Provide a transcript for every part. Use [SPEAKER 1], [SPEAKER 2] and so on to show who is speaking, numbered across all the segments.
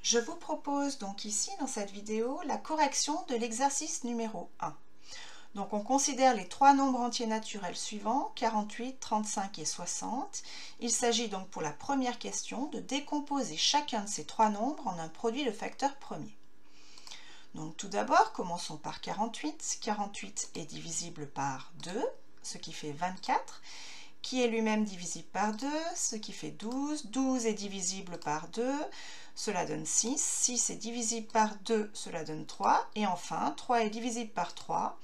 [SPEAKER 1] Je vous propose donc ici dans cette vidéo la correction de l'exercice numéro 1. Donc on considère les trois nombres entiers naturels suivants, 48, 35 et 60. Il s'agit donc pour la première question de décomposer chacun de ces trois nombres en un produit de facteurs premiers. Donc tout d'abord, commençons par 48. 48 est divisible par 2, ce qui fait 24, qui est lui-même divisible par 2, ce qui fait 12. 12 est divisible par 2, cela donne 6. 6 est divisible par 2, cela donne 3. Et enfin, 3 est divisible par 3,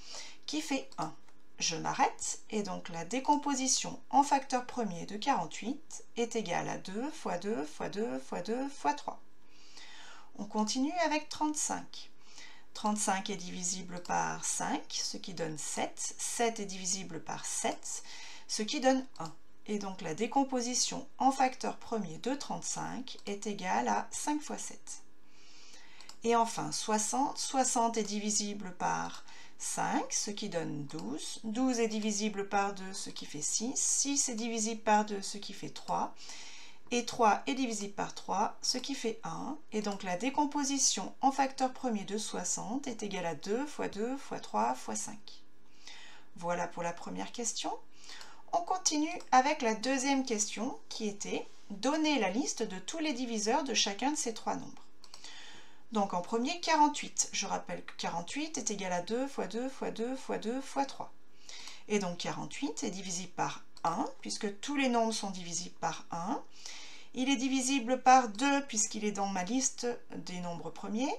[SPEAKER 1] qui fait 1. Je m'arrête, et donc la décomposition en facteurs premiers de 48 est égale à 2 fois 2 fois 2 fois 2 fois 3. On continue avec 35. 35 est divisible par 5, ce qui donne 7. 7 est divisible par 7, ce qui donne 1. Et donc la décomposition en facteurs premiers de 35 est égale à 5 fois 7. Et enfin 60. 60 est divisible par 5, ce qui donne 12. 12 est divisible par 2, ce qui fait 6. 6 est divisible par 2, ce qui fait 3. Et 3 est divisible par 3, ce qui fait 1. Et donc la décomposition en facteurs premiers de 60 est égale à 2 fois 2 fois 3 fois 5. Voilà pour la première question. On continue avec la deuxième question qui était « Donner la liste de tous les diviseurs de chacun de ces trois nombres ». Donc en premier, 48. Je rappelle que 48 est égal à 2 fois 2 fois 2 fois 2 fois 3. Et donc 48 est divisible par 1, puisque tous les nombres sont divisibles par 1. Il est divisible par 2, puisqu'il est dans ma liste des nombres premiers.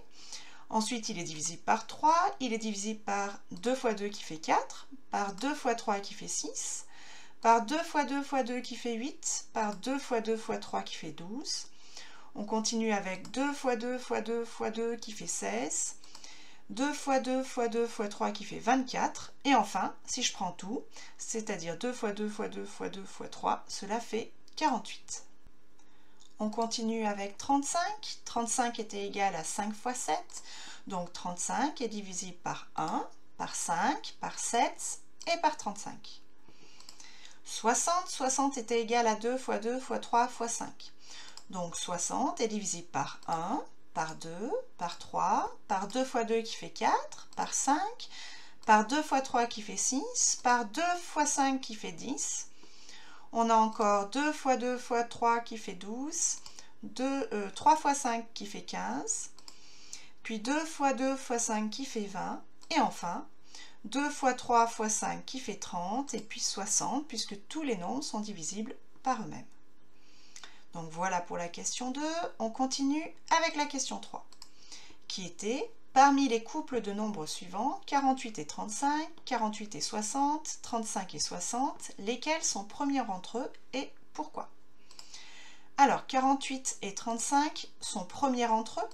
[SPEAKER 1] Ensuite, il est divisible par 3. Il est divisible par 2 fois 2 qui fait 4, par 2 fois 3 qui fait 6, par 2 fois 2 fois 2 qui fait 8, par 2 fois 2 fois 3 qui fait 12. On continue avec 2 fois 2 fois 2 fois 2 qui fait 16, 2 fois 2 fois 2 fois 3 qui fait 24, et enfin, si je prends tout, c'est-à-dire 2 fois 2 fois 2 fois 2 fois 3, cela fait 48. On continue avec 35. 35 était égal à 5 fois 7, donc 35 est divisible par 1, par 5, par 7 et par 35. 60. 60 était égal à 2 fois 2 fois 3 fois 5. Donc 60 est divisible par 1, par 2, par 3, par 2 fois 2 qui fait 4, par 5, par 2 fois 3 qui fait 6, par 2 fois 5 qui fait 10. On a encore 2 fois 2 fois 3 qui fait 12, 3 fois 5 qui fait 15, puis 2 fois 2 fois 5 qui fait 20, et enfin 2 fois 3 fois 5 qui fait 30, et puis 60, puisque tous les nombres sont divisibles par eux-mêmes. Donc voilà pour la question 2. On continue avec la question 3, qui était parmi les couples de nombres suivants, 48 et 35, 48 et 60, 35 et 60, lesquels sont premiers entre eux et pourquoi? Alors 48 et 35 sont premiers entre eux,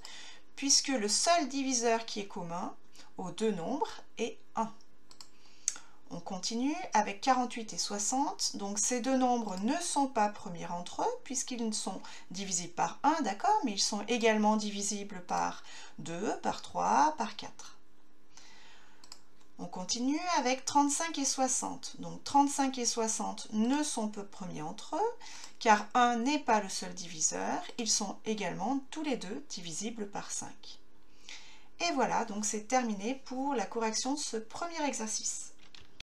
[SPEAKER 1] puisque le seul diviseur qui est commun aux deux nombres est 1. On continue avec 48 et 60, donc ces deux nombres ne sont pas premiers entre eux, puisqu'ils sont divisibles par 1, d'accord, mais ils sont également divisibles par 2, par 3, par 4. On continue avec 35 et 60, donc 35 et 60 ne sont pas premiers entre eux, car 1 n'est pas le seul diviseur, ils sont également tous les deux divisibles par 5. Et voilà, donc c'est terminé pour la correction de ce premier exercice.